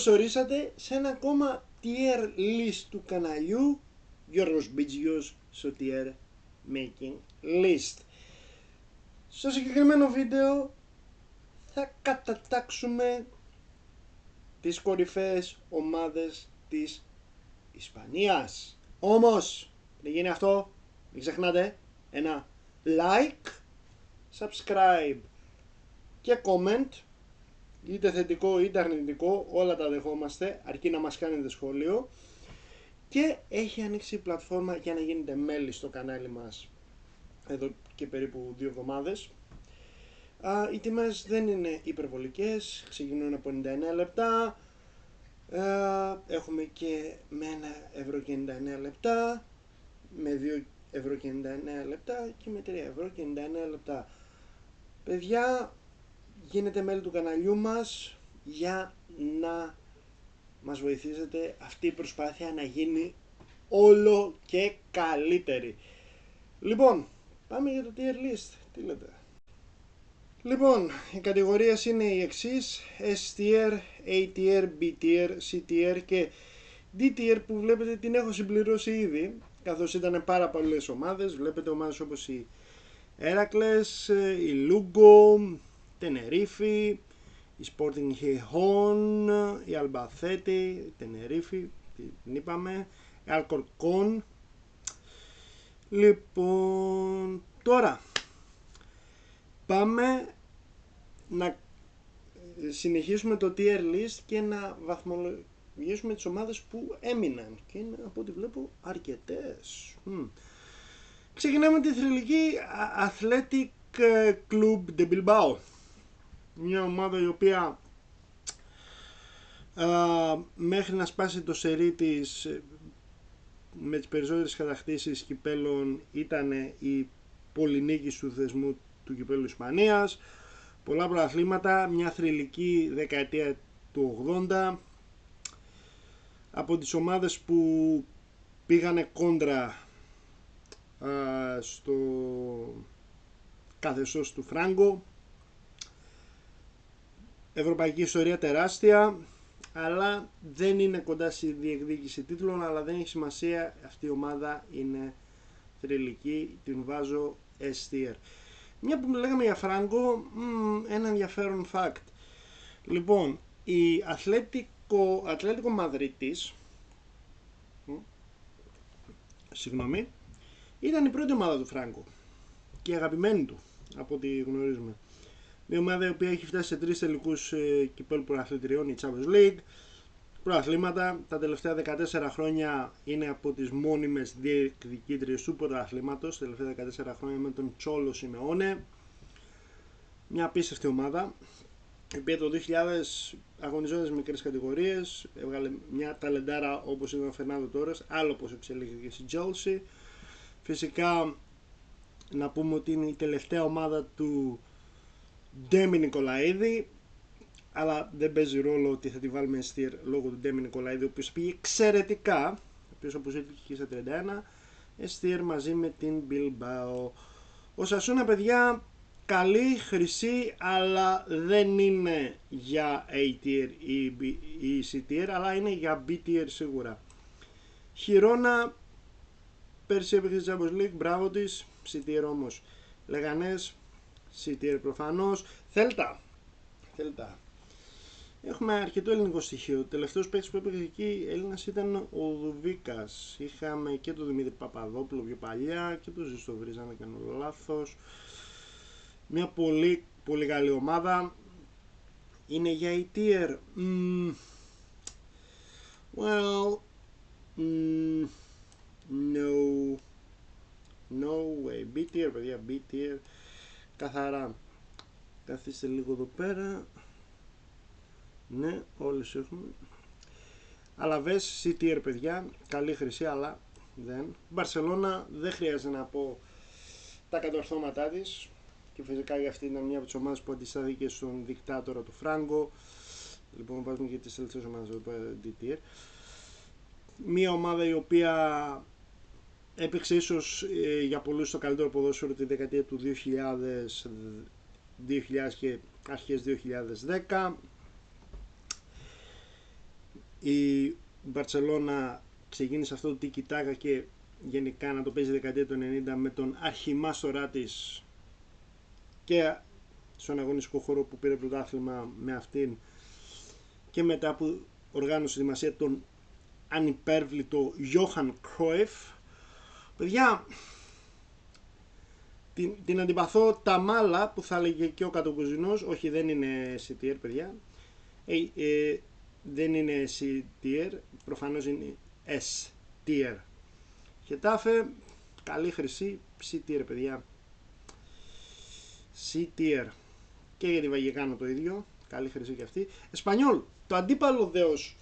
Καλώς ορίσατε σε ένα ακόμα tier list του καναλιού Γιώργος Μπιτζιός στο tier making list. Στο συγκεκριμένο βίντεο θα κατατάξουμε τις κορυφαίες ομάδες της Ισπανίας. Όμως, πριν γίνει αυτό, μην ξεχνάτε ένα like, subscribe και comment, είτε θετικό είτε αρνητικό, όλα τα δεχόμαστε, αρκεί να μας κάνετε σχόλιο. Και έχει ανοίξει η πλατφόρμα για να γίνετε μέλη στο κανάλι μας εδώ και περίπου 2 εβδομάδες. Οι τιμές δεν είναι υπερβολικές, ξεκινούν από 99 λεπτά, έχουμε και με 1,99 λεπτά, με 2,99 λεπτά και με 3,99 λεπτά. Παιδιά, γίνετε μέλη του καναλιού μας για να μας βοηθήσετε αυτή η προσπάθεια να γίνει όλο και καλύτερη. Λοιπόν, πάμε για το tier list. Τι λέτε? Λοιπόν, οι κατηγορίες είναι οι εξής: S tier, A tier, B tier, C tier και D tier, που βλέπετε την έχω συμπληρώσει ήδη, καθώς ήταν πάρα πολλές ομάδες. Βλέπετε ομάδες όπως η Heracles, η Lugo, Tenerife, η Sporting Gijón, η Albacete, η Tenerife, την είπαμε, η Alcorcón. Λοιπόν, τώρα πάμε να συνεχίσουμε το tier list και να βαθμολογήσουμε τις ομάδες που έμειναν, και είναι, από ό,τι βλέπω, αρκετές. Ξεκινάμε τη θρυλική Athletic Club de Bilbao, μια ομάδα η οποία μέχρι να σπάσει το σερί της με τις περισσότερες κατακτήσεις κυπέλων ήταν η πολυνίκης του θεσμού του κυπέλου Ισπανίας, πολλά πρωταθλήματα, μια θρυλική δεκαετία του 80, από τις ομάδες που πήγανε κόντρα στο καθεστώς του Φράγκο. Ευρωπαϊκή ιστορία τεράστια, αλλά δεν είναι κοντά στη διεκδίκηση τίτλων, αλλά δεν έχει σημασία, αυτή η ομάδα είναι θρυλική, την βάζω S tier. Μια που λέγαμε για Φράγκο, ένα ενδιαφέρον fact. Λοιπόν, η Ατλέτικο Μαδρίτης, ήταν η πρώτη ομάδα του Φράγκο και η αγαπημένη του, από ό,τι γνωρίζουμε. Μια ομάδα η οποία έχει φτάσει σε 3 τελικούς κυπέλλου πρωταθλητριών, η Champions League. Πρωταθλήματα, τα τελευταία 14 χρόνια είναι από τις μόνιμες διεκδικήτριες του πρωταθλήματος, τα τελευταία 14 χρόνια με τον Τσόλο Σιμεώνε. Μια απίστευτη ομάδα, η οποία το 2000 αγωνιζόταν στις μικρές κατηγορίες, έβγαλε μια ταλεντάρα όπως ήταν ο Φερνάντο Τόρες, άλλο πως εξελίχθηκε στη Chelsea. Φυσικά να πούμε ότι είναι η τελευταία ομάδα του Ντέμι Νικολαίδη, αλλά δεν παίζει ρόλο ότι θα τη βάλουμε S-tier λόγω του Ντέμι Νικολαίδη, ο οποίος πήγε εξαιρετικά, ο οποίος όπως έτυχε στα 31, S-tier μαζί με την Bilbao. Ο Σασούνα, παιδιά, καλή, χρυσή, αλλά δεν είναι για A-tier ή C-tier, αλλά είναι για B-tier σίγουρα. Χιρόνα, πέρσι έπαιξε τη Champions League, μπράβο της, C-tier όμως. Λεγανές, C-tier προφανώς. Θέλτα. Έχουμε αρκετό ελληνικό στοιχείο. Ο τελευταίος παίκτης που έπαιξε εκεί Έλληνας ήταν ο Δουβίκας. Είχαμε και τον Δημήτρη Παπαδόπουλο πιο παλιά και τον Ζήστο Βρίζα, αν δεν κάνω λάθος. Μια πολύ πολύ καλή ομάδα. Είναι για η tier. Well, no way. B tier, παιδιά, B tier. Καθαρά. Καθίστε λίγο εδώ πέρα. Ναι, όλες έχουμε. Αλαβές, C tier, παιδιά. Καλή, χρυσή, αλλά δεν. Μπαρσελόνα, δεν χρειάζεται να πω τα κατορθώματά της. Και φυσικά για αυτή ήταν μια από τις ομάδες που αντιστάθηκε στον δικτάτορα του Φράγκο. Λοιπόν, βάζουμε και τις τελευταίες ομάδες εδώ πέρα, D tier. Μια ομάδα η οποία έπαιξε ίσως για πολλούς το καλύτερο ποδόσφαιρο τη δεκαετία του 2000 και αρχές 2010. η Μπαρτσελώνα ξεκίνησε αυτό το τίκι-τάκα και γενικά να το παίζει δεκαετία του 90 με τον αρχιμάστορά της και στον αγωνιστικό χώρο που πήρε πρωτάθλημα με αυτήν και μετά που οργάνωσε τη μασία τον ανυπέρβλητο Johan Cruyff. Παιδιά, την αντιπαθώ τα μάλα που θα έλεγε και ο κατοκουζινός. Όχι, δεν είναι C-tier, παιδιά. Δεν είναι C-tier, προφανώς είναι S-tier. Χετάφε, καλή χρυσή, C-tier, παιδιά. C-tier. Και για τη Βαγεκάνο το ίδιο, καλή χρυσή και αυτή. Εσπανιόλ, το αντίπαλο δέος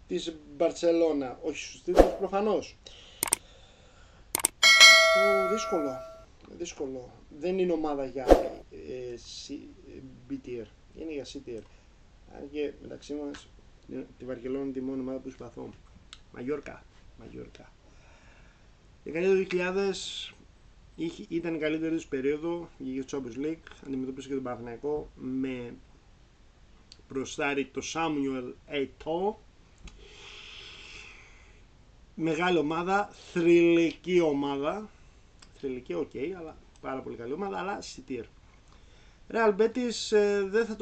της Μπαρτσελώνα, όχι στους τίτλους προφανώς. Δύσκολο. Δεν είναι ομάδα για B-tier, είναι για C-tier. Αν και μεταξύ μας τη Βαρκελόνη είναι τη μόνη ομάδα που συμπαθώ. Μαγιόρκα. Η δεκαετία του 2000 ήταν η καλύτερη της περίοδο για το Champions League. Αντιμετώπισε και τον Παναθηναϊκό με προστάρι το Samuel Eto'o. Μεγάλη ομάδα, θρυλική ομάδα. Θρυλική, ok, αλλά πάρα πολύ καλή ομάδα, αλλά C-tier. Real Betis δεν θα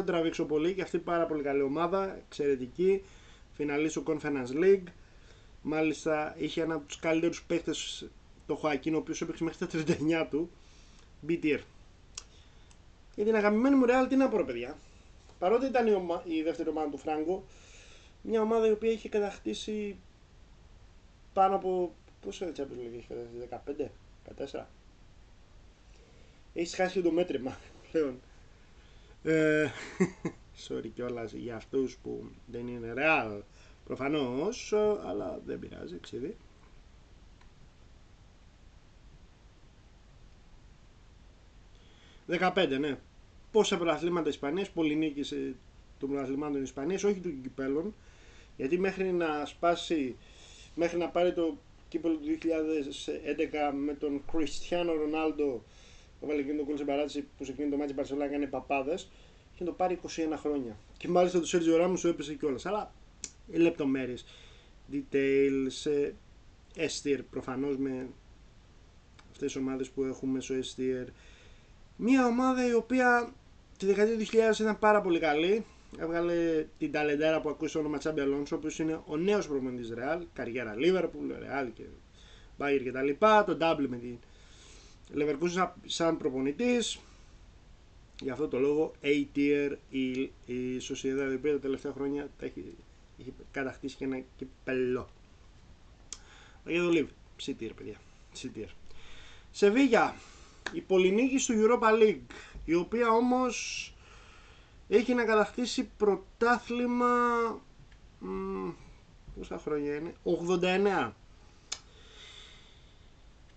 το τραβήξω πολύ, και αυτή πάρα πολύ καλή ομάδα, εξαιρετική, φιναλή στο Conference League. Μάλιστα είχε ένα από τους καλύτερους παίκτες, το Χοακίν, ο οποίος έπαιξε μέχρι τα 39 του. B-tier. Για την αγαπημένη μου Real, τι να πω, παιδιά. Παρότι ήταν η δεύτερη ομάδα του Φράγκο, μια ομάδα η οποία είχε κατακτήσει πάνω από, πόσο Champions League έχει κατακτήσει, 15, 14. Έχει χάσει και το μέτρημα πλέον. Sorry κιόλας για αυτούς που δεν είναι Real προφανώς, αλλά δεν πειράζει, ξύδι. «15, ναι. Πόσα πρωταθλήματα Ισπανίας, πολυνίκησε των πρωταθλημάτων Ισπανίας, όχι των κυπέλων, γιατί μέχρι να πάρει το κύπελο του 2011 με τον Κριστιάνο Ρονάλντο, που έβαλε εκείνο το γκολ στην παράτηση, που σε εκείνο το μάτι η Μπαρσελόνα έκανε παπάδες, και το πάρει 21 χρόνια. Και μάλιστα το Σέρτζιο Ράμος σου έπεσε κιόλας. Αλλά λεπτομέρειες, details, S-tier προφανώς, με αυτές τις ομάδες που έχουμε στο S-tier. Μια ομάδα η οποία τη δεκαετία του 2000 ήταν πάρα πολύ καλή. Έβγαλε την ταλεντέρα που ακούει στο όνομα Τσάμπι Αλόνσο, ο οποίος είναι ο νέος προπονητής Real, καριέρα Liverpool, Real και Bayern και τα λοιπά. Το double με την Leverkusen σαν προπονητής. Γι' αυτό το λόγο A-tier η Sociedad, η οποία τα τελευταία χρόνια έχει κατακτήσει και ένα κυπελό. Για το Liv, C-tier, παιδιά. C-tier. Σεβίγια, η πολυνίκη του Europa League, η οποία όμως έχει να κατακτήσει πρωτάθλημα, πόσα χρόνια είναι, 89.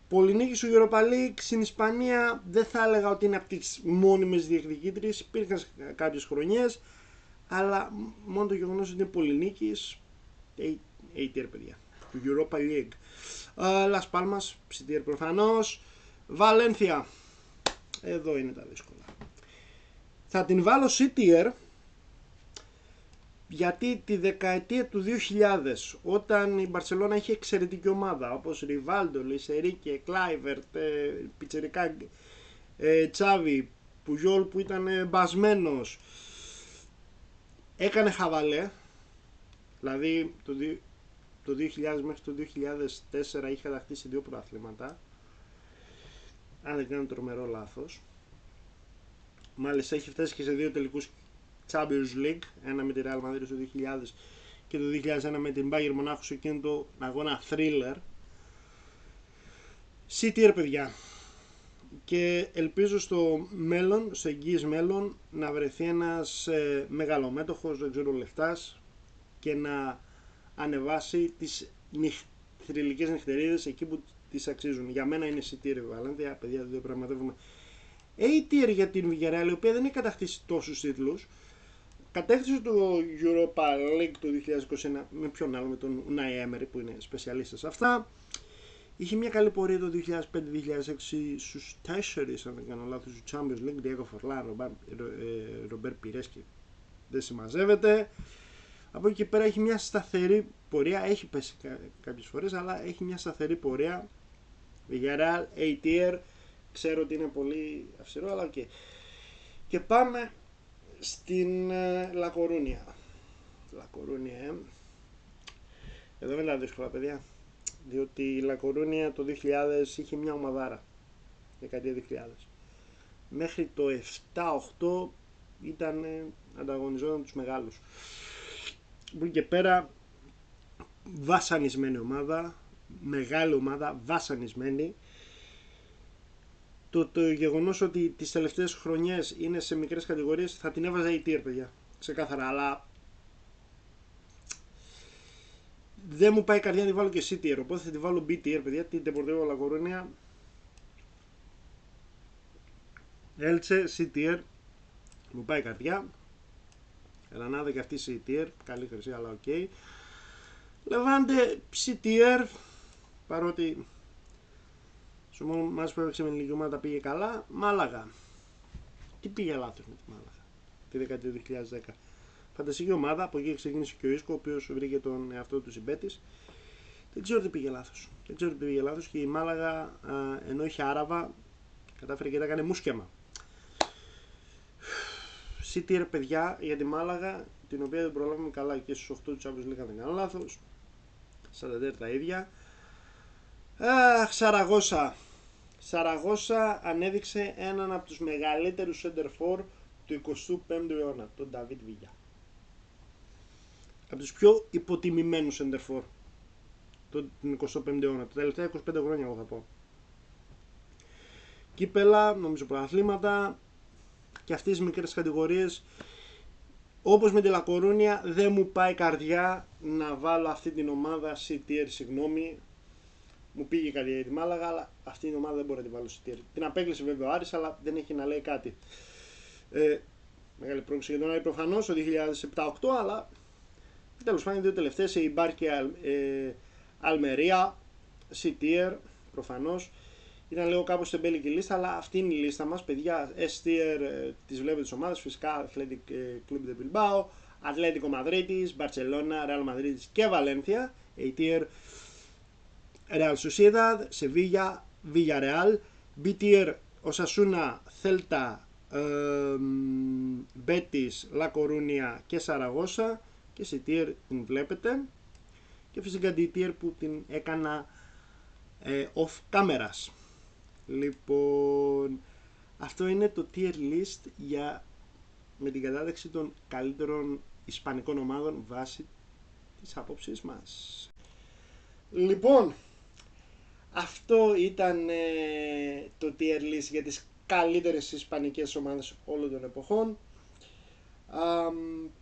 Πολυνίκη του Europa League στην Ισπανία δεν θα έλεγα ότι είναι από τις μόνιμες διεκδικήτριες, υπήρχαν κάποιες χρονιές, αλλά μόνο το γεγονός ότι είναι πολυνίκης, A-tier, παιδιά, του Europa League. Las Palmas, C-tier προφανώς. Βαλένθια, εδώ είναι τα δύσκολα. Θα την βάλω C-tier, γιατί τη δεκαετία του 2000, όταν η Μπαρσελόνα είχε εξαιρετική ομάδα, όπως Ριβάλντο, Λισερίκε, Κλάιβερτ, Πιτσερικά, Τσάβι, Πουγιόλ που ήταν μπασμένος, έκανε χαβαλέ. Δηλαδή το 2000 μέχρι το 2004 είχε κατακτήσει 2 πρωταθλήματα, αν δεν κάνω τρομερό λάθος. Μάλιστα έχει φτάσει και σε 2 τελικούς Champions League, ένα με τη Real Madrid το 2000 και το 2001 με την Bayern Μονάχου σε εκείνο το αγώνα thriller. C-tier, παιδιά. Και ελπίζω στο μέλλον, στο εγγύης μέλλον, να βρεθεί ένας μεγαλομέτωχος, δεν ξέρω, λεφτάς, και να ανεβάσει τις θρυλικές νυχτερίδες εκεί που τις αξίζουν. Για μένα είναι C-tier η Βαλένθια, παιδιά, δεν το πραγματεύουμε. A-tier για την Villarreal, η οποία δεν έχει κατακτήσει τόσους τίτλους. Κατέκτησε το Europa League το 2021 με ποιον άλλο, με τον Unai Emery που είναι σπεσιαλίστας σε αυτά. Είχε μια καλή πορεία το 2005-2006 στους 4, αν δεν κάνω λάθος, του Champions League, Diego Forlán, Robert Pires και δεν συμμαζεύεται. Από εκεί και πέρα έχει μια σταθερή πορεία, έχει πέσει κάποιες φορές, αλλά έχει μια σταθερή πορεία. Villarreal, A-tier, ξέρω ότι είναι πολύ αυστηρό, αλλά οκ. Και πάμε στην La Coruña. La Coruña, εδώ είναι τα δύσκολα, παιδιά. Διότι η La Coruña το 2000 είχε μια ομαδάρα, δεκαετία 2000. Μέχρι το 7-8 ήταν ανταγωνιζόταν τους μεγάλους. Από εκεί και πέρα βασανισμένη ομάδα, μεγάλη ομάδα, βασανισμένη. Το γεγονός ότι τις τελευταίες χρονιές είναι σε μικρές κατηγορίες θα την έβαζα A-tier, παιδιά, ξεκάθαρα, αλλά δεν μου πάει η καρδιά να τη βάλω και C-tier, οπότε θα τη βάλω B-tier, παιδιά, την Deportivo La Coruña. Έλτσε, C-tier, μου πάει η καρδιά. Γρανάδα και αυτή C-tier, καλή χρυσή, αλλά οκ. Λεβάντε C-tier, παρότι στο μόνο μας που έπαιξε με λίγη ομάδα πήγε καλά. Μάλαγα. Τι πήγε λάθος με τη Μάλαγα τη δεκαετία του 2010? Φανταστική ομάδα, από εκεί ξεκίνησε και ο Ίσκο, ο οποίος βρήκε τον εαυτό του συμπέτης. Δεν ξέρω τι πήγε λάθος. Και η Μάλαγα, ενώ είχε Άραβα, κατάφερε και τα έκανε μουσκέμα. C-tier, παιδιά, για τη Μάλαγα, την οποία δεν προλάβαμε καλά και στους 8 του Champions League, αν δεν κάνω λάθος. 44 τα ίδια. Σαραγώσα ανέδειξε έναν από τους μεγαλύτερους center for του 25ου αιώνα, τον David Villa. Από τους πιο υποτιμημένους center for τον 25ο αιώνα, τα τελευταία 25 χρόνια, εγώ θα πω. Κύπελα, νομίζω πρωταθλήματα και αυτές τις μικρές κατηγορίες, όπως με τη La Coruña, δεν μου πάει καρδιά να βάλω αυτή την ομάδα C-tier, συγγνώμη. Μου πήγε η καρδιά για τη Μάλαγα, αλλά αυτή την ομάδα δεν μπορεί να την βάλω C-tier. Την απέκλεισε βέβαια ο Άρης, αλλά δεν έχει να λέει κάτι. Μεγάλη πρόκληση για τον Άρη προφανώς, το 2007-2008, αλλά τέλος πάντων οι δύο τελευταίες, η Μπάρ και Αλμερία, C-tier, προφανώς. Ήταν λίγο κάπως τεμπέλικη λίστα, αλλά αυτή είναι η λίστα μας, παιδιά. S-tier, τις βλέπετε τις ομάδες, φυσικά Athletic Club de Bilbao, Atlético Madrid, Barcelona, Real Madrid και Valencia. A-tier, Real Sociedad, Sevilla, Villarreal. B-tier, Osasuna, Celta, Betis, La Coruña και Σαραγώσα. Και C-tier την βλέπετε. Και φυσικά D-tier που την έκανα off cameras. Λοιπόν, αυτό είναι το tier list με την κατάταξη των καλύτερων ισπανικών ομάδων βάσει της άποψής μας. Λοιπόν, αυτό ήταν το tier list για τις καλύτερες ισπανικές ομάδες όλων των εποχών.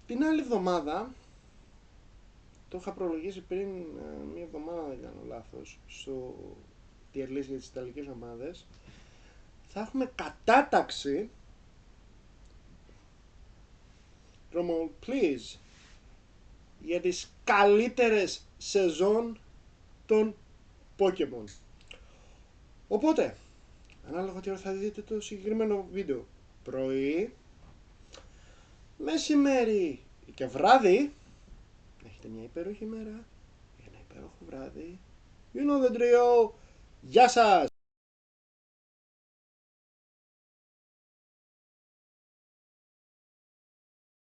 Την άλλη εβδομάδα, το είχα προλογίσει πριν μία εβδομάδα, δεν κάνω λάθος, στο tier list για τις ιταλικές ομάδες, θα έχουμε κατάταξη, Romo, please, για τις καλύτερες σεζόν των Pokemon. Οπότε, ανάλογα τι ώρα θα δείτε το συγκεκριμένο βίντεο, πρωί, μεσημέρι και βράδυ, έχετε μια υπέροχη μέρα, ένα υπέροχο βράδυ. You know the drill. Γεια σας!